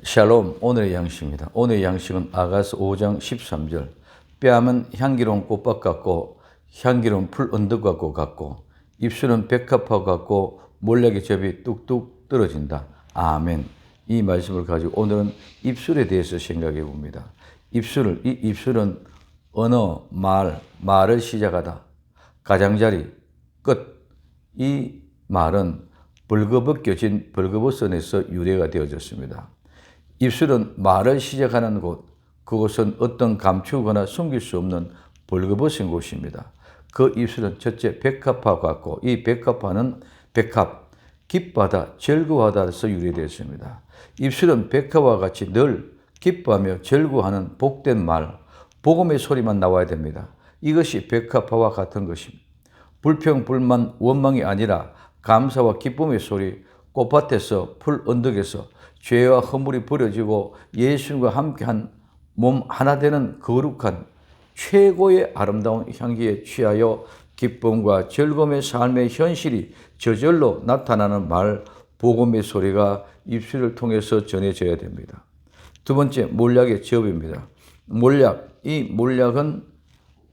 샬롬. 오늘의 양식입니다. 오늘의 양식은 아가서 5장 13절. 뺨은 향기로운 꽃밭 같고 향기로운 풀 언덕 같고 입술은 백합화 같고 몰락의 접이 뚝뚝 떨어진다. 아멘. 이 말씀을 가지고 오늘은 입술에 대해서 생각해 봅니다. 이 입술은 언어, 말을 시작하다. 가장자리, 끝. 이 말은 벌거벗겨진 벌거벗선에서 유래가 되어졌습니다. 입술은 말을 시작하는 곳, 그곳은 어떤 감추거나 숨길 수 없는 벌거벗은 곳입니다. 그 입술은 첫째 백합화 같고, 이 백합화는 백합, 기뻐하다, 즐거워하다에서 유래되었습니다. 입술은 백합과 같이 늘 기뻐하며 즐거워하는 복된 말, 복음의 소리만 나와야 됩니다. 이것이 백합화와 같은 것입니다. 불평, 불만, 원망이 아니라 감사와 기쁨의 소리, 꽃밭에서 풀 언덕에서 죄와 허물이 버려지고 예수님과 함께한 몸 하나 되는 거룩한 최고의 아름다운 향기에 취하여 기쁨과 즐거움의 삶의 현실이 저절로 나타나는 말, 복음의 소리가 입술을 통해서 전해져야 됩니다. 두 번째, 몰약의 접입니다. 몰약, 이 몰약은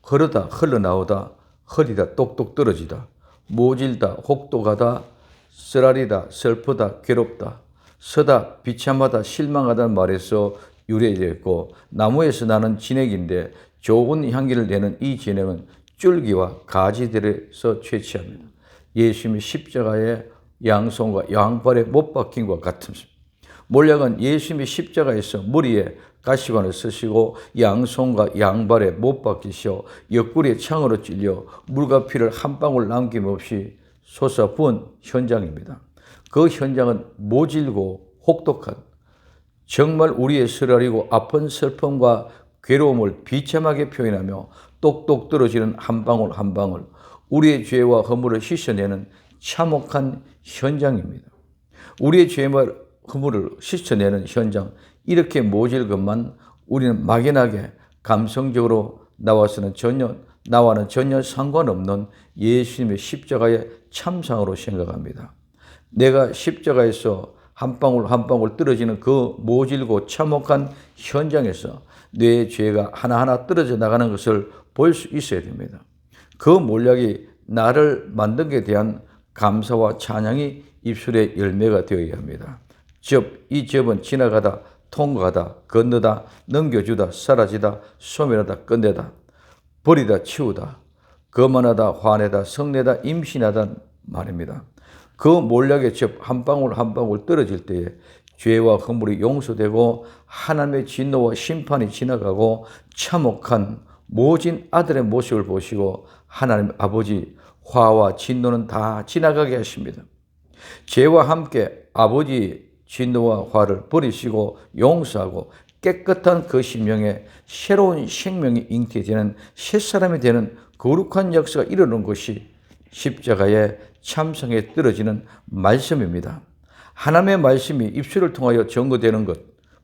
흘러나오다, 허리다, 똑똑 떨어지다, 모질다, 혹독하다, 쓰라리다, 슬프다, 괴롭다, 서다, 비참하다, 실망하다는 말에서 유래되었고, 나무에서 나는 진액인데 좋은 향기를 내는 이 진액은 줄기와 가지들에서 채취합니다. 예수님의 십자가의 양손과 양발에 못 박힌 것 같습니다. 몰약은 예수님의 십자가에서 머리에 가시관을 쓰시고 양손과 양발에 못 박히셔 옆구리에 창으로 찔려 물과 피를 한 방울 남김없이 솟아부은 현장입니다. 그 현장은 모질고 혹독한, 정말 우리의 쓰라리고 아픈 슬픔과 괴로움을 비참하게 표현하며 똑똑 떨어지는 한 방울 한 방울, 우리의 죄와 허물을 씻어내는 참혹한 현장입니다. 우리의 죄와 허물을 씻어내는 현장, 이렇게 모질 것만 우리는 막연하게 감성적으로 나와는 전혀 상관없는 예수님의 십자가의 참상으로 생각합니다. 내가 십자가에서 한 방울 한 방울 떨어지는 그 모질고 참혹한 현장에서 내 죄가 하나하나 떨어져 나가는 것을 볼 수 있어야 됩니다. 그 몰약이 나를 만든 것에 대한 감사와 찬양이 입술의 열매가 되어야 합니다. 이 접은 지나가다, 통과하다, 건너다, 넘겨주다, 사라지다, 소멸하다, 끝내다, 버리다, 치우다, 거만하다, 화내다, 성내다, 임신하다 말입니다. 그 몰약의 접 한 방울 한 방울 떨어질 때에 죄와 허물이 용서되고 하나님의 진노와 심판이 지나가고 참혹한 모진 아들의 모습을 보시고 하나님 아버지 화와 진노는 다 지나가게 하십니다. 죄와 함께 아버지 진노와 화를 버리시고 용서하고 깨끗한 그 심령에 새로운 생명이 잉태되는 새사람이 되는 거룩한 역사가 이루는 것이 십자가의 참성에 떨어지는 말씀입니다. 하나님의 말씀이 입술을 통하여 증거되는 것,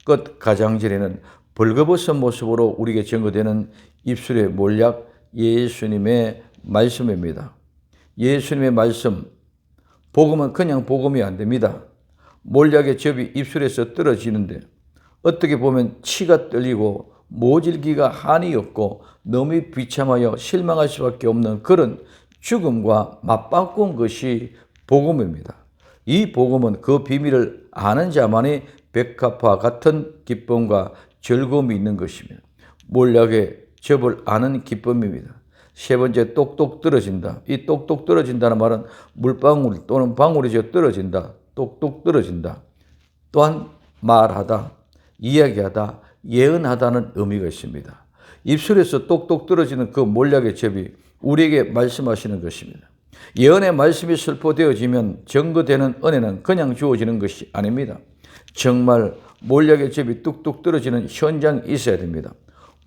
끝 가장절에는 벌거벗은 모습으로 우리에게 증거되는 입술의 몰약 예수님의 말씀입니다. 예수님의 말씀, 복음은 그냥 복음이 안 됩니다. 몰약의 접이 입술에서 떨어지는데 어떻게 보면 치가 떨리고 모질기가 한이 없고 너무 비참하여 실망할 수밖에 없는 그런 죽음과 맞바꾼 것이 복음입니다. 이 복음은 그 비밀을 아는 자만이 백합화 같은 기쁨과 즐거움이 있는 것입니다. 몰약의 접을 아는 기쁨입니다. 세 번째, 똑똑 떨어진다. 이 똑똑 떨어진다는 말은 물방울 또는 방울이 떨어진다. 똑똑 떨어진다. 또한 말하다, 이야기하다, 예언하다는 의미가 있습니다. 입술에서 똑똑 떨어지는 그 몰약의 접이 우리에게 말씀하시는 것입니다. 예언의 말씀이 설포되어지면 증거되는 은혜는 그냥 주어지는 것이 아닙니다. 정말 몰약의 접이 뚝뚝 떨어지는 현장이 있어야 됩니다.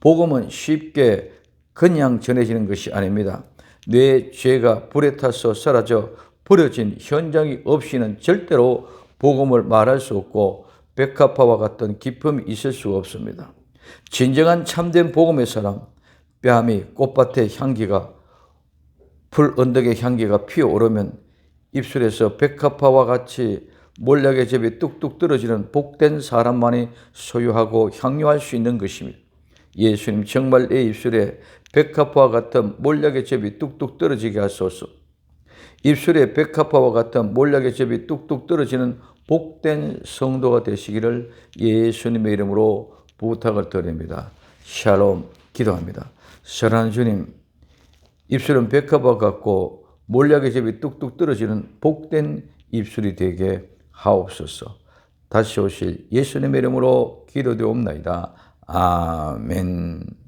복음은 쉽게 그냥 전해지는 것이 아닙니다. 내 죄가 불에 타서 사라져 버려진 현장이 없이는 절대로 복음을 말할 수 없고 백합화와 같은 기쁨이 있을 수가 없습니다. 진정한 참된 복음의 사람, 뺨이 꽃밭의 향기가 풀 언덕의 향기가 피어오르면 입술에서 백합화와 같이 몰락의 접이 뚝뚝 떨어지는 복된 사람만이 소유하고 향유할 수 있는 것입니다. 예수님 정말 내 입술에 백합화와 같은 몰락의 접이 뚝뚝 떨어지게 하소서. 입술에 백합화와 같은 몰락의 접이 뚝뚝 떨어지는 복된 성도가 되시기를 예수님의 이름으로 부탁을 드립니다. 샬롬. 기도합니다. 사랑하는 주님, 입술은 백합화 같고 몰락의 접이 뚝뚝 떨어지는 복된 입술이 되게 하옵소서. 다시 오실 예수님의 이름으로 기도되옵나이다. 아멘.